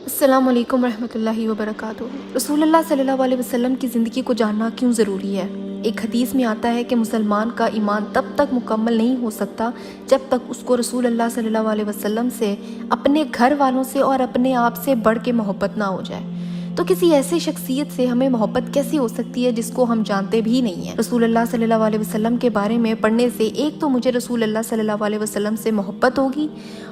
السلام علیکم ورحمۃ اللہ وبرکاتہ۔ رسول اللہ صلی اللہ علیہ وسلم کی زندگی کو جاننا کیوں ضروری ہے؟ ایک حدیث میں آتا ہے کہ مسلمان کا ایمان تب تک مکمل نہیں ہو سکتا جب تک اس کو رسول اللہ صلی اللہ علیہ وسلم سے، اپنے گھر والوں سے اور اپنے آپ سے بڑھ کے محبت نہ ہو جائے۔ تو کسی ایسی شخصیت سے ہمیں محبت کیسی ہو سکتی ہے جس کو ہم جانتے بھی نہیں ہیں؟ رسول اللہ صلی اللہ علیہ وسلم کے بارے میں پڑھنے سے ایک تو مجھے رسول اللہ صلی اللہ علیہ وسلم سے محبت ہوگی،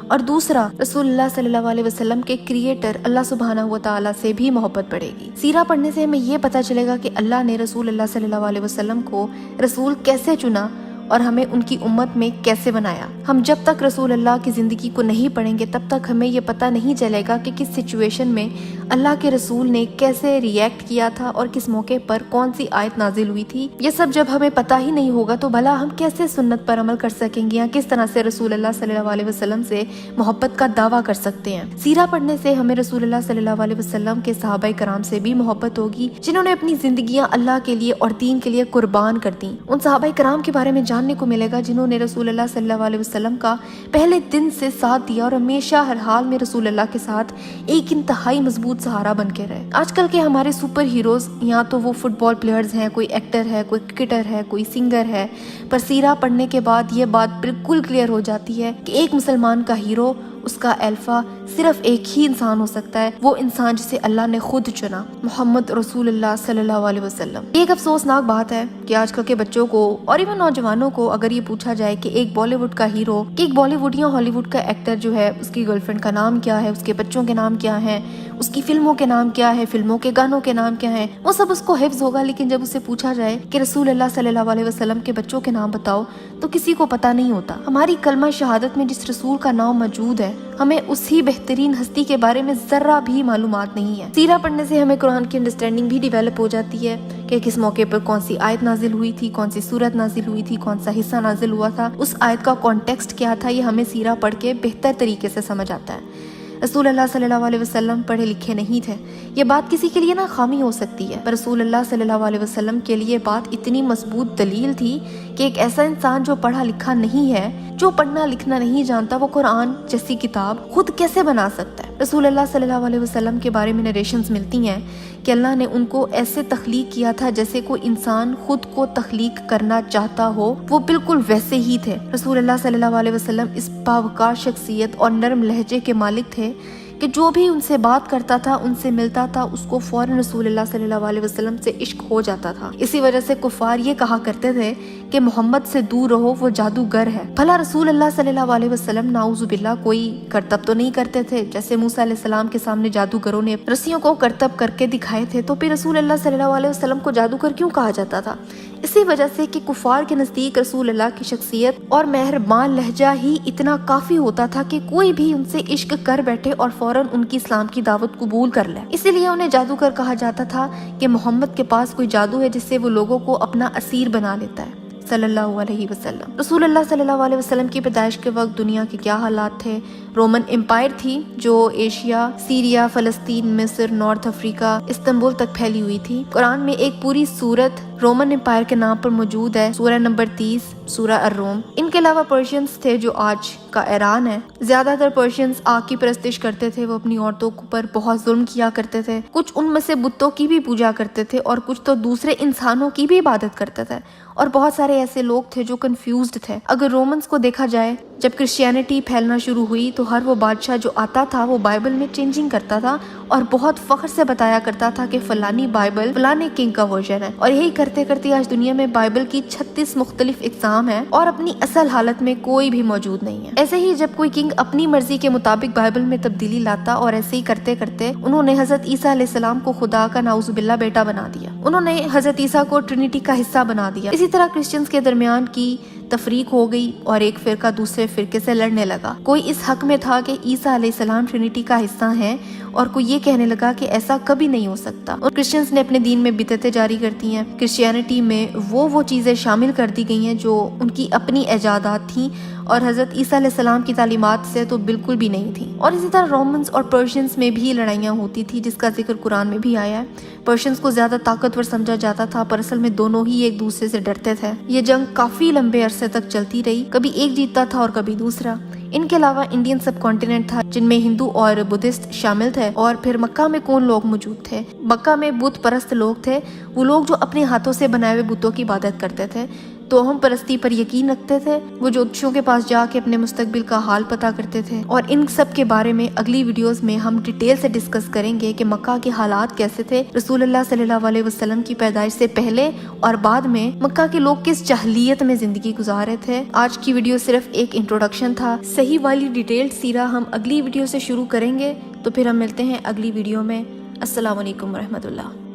اور دوسرا رسول اللہ صلی اللہ علیہ وسلم کے کریٹر اللہ سبحانہ و تعالیٰ سے بھی محبت بڑھے گی۔ سیرہ پڑھنے سے ہمیں یہ پتہ چلے گا کہ اللہ نے رسول اللہ صلی اللہ علیہ وسلم کو رسول کیسے چنا اور ہمیں ان کی امت میں کیسے بنایا۔ ہم جب تک رسول اللہ کی زندگی کو نہیں پڑھیں گے تب تک ہمیں یہ پتہ نہیں چلے گا کہ کس سچویشن میں اللہ کے رسول نے کیسے ریئیکٹ کیا تھا اور کس موقع پر کون سی آیت نازل ہوئی تھی۔ یہ سب جب ہمیں پتہ ہی نہیں ہوگا تو بھلا ہم کیسے سنت پر عمل کر سکیں گے یا کس طرح سے رسول اللہ صلی اللہ علیہ وسلم سے محبت کا دعویٰ کر سکتے ہیں۔ سیرہ پڑھنے سے ہمیں رسول اللہ صلی اللہ علیہ وسلم کے صحابہ کرام سے بھی محبت ہوگی جنہوں نے اپنی زندگیاں اللہ کے لیے اور دین کے لیے قربان کر دیں۔ ان صحابہ کرام کے بارے میں جاننے کو ملے گا جنہوں نے رسول اللہ صلی اللہ علیہ وسلم کا پہلے دن سے ساتھ دیا اور ہمیشہ ہر حال میں رسول اللہ کے ساتھ ایک انتہائی مضبوط سہارا بن کے رہے۔ آج کل کے ہمارے سپر ہیروز یا تو وہ فٹ بال پلیئرز ہیں، کوئی ایکٹر ہے، کوئی کرکٹر ہے، کوئی سنگر ہے، پر سیرہ پڑھنے کے بعد یہ بات بالکل کلیئر ہو جاتی ہے کہ ایک مسلمان کا ہیرو، اس کا الفا صرف ایک ہی انسان ہو سکتا ہے، وہ انسان جسے اللہ نے خود چنا، محمد رسول اللہ صلی اللہ علیہ وسلم۔ ایک افسوسناک بات ہے کہ آج کل کے بچوں کو اور ایون نوجوانوں کو اگر یہ پوچھا جائے کہ ایک بالی ووڈ کا ہیرو، کہ ایک بالی ووڈ یا ہالی ووڈ کا ایکٹر جو ہے اس کی گرل فرینڈ کا نام کیا ہے، اس کے بچوں کے نام کیا ہیں، اس کی فلموں کے نام کیا ہے، فلموں کے گانوں کے نام کیا ہیں، وہ سب اس کو حفظ ہوگا، لیکن جب اسے پوچھا جائے کہ رسول اللہ صلی اللہ علیہ وسلم کے بچوں کے نام بتاؤ تو کسی کو پتہ نہیں ہوتا۔ ہماری کلمہ شہادت میں جس رسول کا نام موجود ہے ہمیں اسی بہترین ہستی کے بارے میں ذرہ بھی معلومات نہیں ہے۔ سیرہ پڑھنے سے ہمیں قرآن کی انڈرسٹینڈنگ بھی ڈیویلپ ہو جاتی ہے کہ کس موقع پر کون سی آیت نازل ہوئی تھی، کون سی سورت نازل ہوئی تھی، کون سا حصہ نازل ہوا تھا، اس آیت کا کانٹیکسٹ کیا تھا، یہ ہمیں سیرہ پڑھ کے بہتر طریقے سے سمجھ آتا ہے۔ رسول اللہ صلی اللہ علیہ وسلم پڑھے لکھے نہیں تھے، یہ بات کسی کے لیے نہ خامی ہو سکتی ہے، پر رسول اللہ صلی اللہ علیہ وسلم کے لیے بات اتنی مضبوط دلیل تھی کہ ایک ایسا انسان جو پڑھا لکھا نہیں ہے، جو پڑھنا لکھنا نہیں جانتا، وہ قرآن جیسی کتاب خود کیسے بنا سکتا ہے۔ رسول اللہ صلی اللہ علیہ وسلم کے بارے میں نریشنز ملتی ہیں کہ اللہ نے ان کو ایسے تخلیق کیا تھا جیسے کوئی انسان خود کو تخلیق کرنا چاہتا ہو، وہ بالکل ویسے ہی تھے۔ رسول اللہ صلی اللہ علیہ وسلم اس باوقار شخصیت اور نرم لہجے کے مالک تھے کہ جو بھی ان سے بات کرتا تھا، ان سے ملتا تھا، اس کو فوراً رسول اللہ صلی اللہ علیہ وسلم سے عشق ہو جاتا تھا۔ اسی وجہ سے کفار یہ کہا کرتے تھے کہ محمد سے دور رہو، وہ جادوگر ہے۔ بھلا رسول اللہ صلی اللہ علیہ وسلم نعوذ باللہ کوئی کرتب تو نہیں کرتے تھے؟ جیسے موسیٰ علیہ السلام کے سامنے جادوگروں نے رسیوں کو کرتب کر کے دکھائے تھے، تو پھر رسول اللہ صلی اللہ علیہ وسلم کو جادوگر کیوں کہا جاتا تھا؟ اسی وجہ سے کہ کفار کے نزدیک رسول اللہ کی شخصیت اور مہربان لہجہ ہی اتنا کافی ہوتا تھا کہ کوئی بھی ان سے عشق کر بیٹھے اور فوراً ان کی اسلام کی دعوت قبول کر لے۔ اسی لیے انہیں جادوگر کہا جاتا تھا کہ محمد کے پاس کوئی جادو ہے جس سے وہ لوگوں کو اپنا اسیر بنا لیتا ہے صلی اللہ علیہ وسلم۔ رسول اللہ صلی اللہ علیہ وسلم کی پیدائش کے وقت دنیا کے کیا حالات تھے؟ رومن امپائر تھی جو ایشیا، سیریا، فلسطین، مصر، نارتھ افریقہ، استنبول تک پھیلی ہوئی تھی۔ قرآن میں ایک پوری سورت رومن امپائر کے نام پر موجود ہے، سورہ نمبر 30، سورہ الروم۔ ان کے علاوہ پرشینز تھے جو آج کا ایران ہے۔ زیادہ تر پرشینز آگ کی پرستش کرتے تھے، وہ اپنی عورتوں پر بہت ظلم کیا کرتے تھے، کچھ ان میں سے بتوں کی بھی پوجا کرتے تھے اور کچھ تو دوسرے انسانوں کی بھی عبادت کرتے تھے، اور بہت سارے ایسے لوگ تھے جو کنفیوزڈ تھے۔ اگر رومنز کو دیکھا جائے، جب کرسچینٹی پھیلنا شروع ہوئی تو ہر وہ بادشاہ جو آتا تھا وہ بائبل میں چینجنگ کرتا تھا اور بہت فخر سے بتایا کرتا تھا کہ فلانی بائبل فلانے کنگ کا ورژن ہے، اور یہی کرتے کرتے آج دنیا میں بائبل کی 36 مختلف اقسام ہیں اور اپنی اصل حالت میں کوئی بھی موجود نہیں ہے۔ ایسے ہی جب کوئی کنگ اپنی مرضی کے مطابق بائبل میں تبدیلی لاتا اور ایسے ہی کرتے کرتے انہوں نے حضرت عیسیٰ علیہ السلام کو خدا کا نعوذ باللہ بیٹا بنا دیا، انہوں نے حضرت عیسیٰ کو ٹرینٹی کا حصہ بنا دیا۔ اسی طرح کرسچنز کے درمیان کی تفریق ہو گئی اور ایک فرقہ دوسرے فرقے سے لڑنے لگا۔ کوئی اس حق میں تھا کہ عیسیٰ علیہ السلام ٹرینٹی کا حصہ ہیں اور کوئی یہ کہنے لگا کہ ایسا کبھی نہیں ہو سکتا، اور کرسچنز نے اپنے دین میں بدعتیں جاری کر دی ہیں۔ کرسچینٹی میں وہ چیزیں شامل کر دی گئی ہیں جو ان کی اپنی ایجادات تھیں اور حضرت عیسیٰ علیہ السلام کی تعلیمات سے تو بالکل بھی نہیں تھیں۔ اور اسی طرح رومنز اور پرشینز میں بھی لڑائیاں ہوتی تھی جس کا ذکر قرآن میں بھی آیا ہے۔ پرشینز کو زیادہ طاقتور سمجھا جاتا تھا پر اصل میں دونوں ہی ایک دوسرے سے ڈرتے تھے۔ یہ جنگ کافی لمبے عرصے تک چلتی رہی، کبھی ایک جیتتا تھا اور کبھی دوسرا۔ ان کے علاوہ انڈین سب کانٹیننٹ تھا جن میں ہندو اور بدھسٹ شامل تھے، اور پھر مکہ میں کون لوگ موجود تھے؟ مکہ میں بت پرست لوگ تھے، وہ لوگ جو اپنے ہاتھوں سے بنائے ہوئے بتوں کی عبادت کرتے تھے، توہم پرستی پر یقین رکھتے تھے، وہ جوتشیوں کے پاس جا کے اپنے مستقبل کا حال پتہ کرتے تھے، اور ان سب کے بارے میں اگلی ویڈیوز میں ہم ڈیٹیل سے ڈسکس کریں گے کہ مکہ کے حالات کیسے تھے، رسول اللہ صلی اللہ علیہ وسلم کی پیدائش سے پہلے اور بعد میں مکہ کے لوگ کس جاہلیت میں زندگی گزارے تھے۔ آج کی ویڈیو صرف ایک انٹروڈکشن تھا، صحیح والی ڈیٹیلڈ سیرہ ہم اگلی ویڈیو سے شروع کریں گے، تو پھر ہم ملتے ہیں اگلی ویڈیو میں۔ السلام علیکم ورحمۃ اللہ۔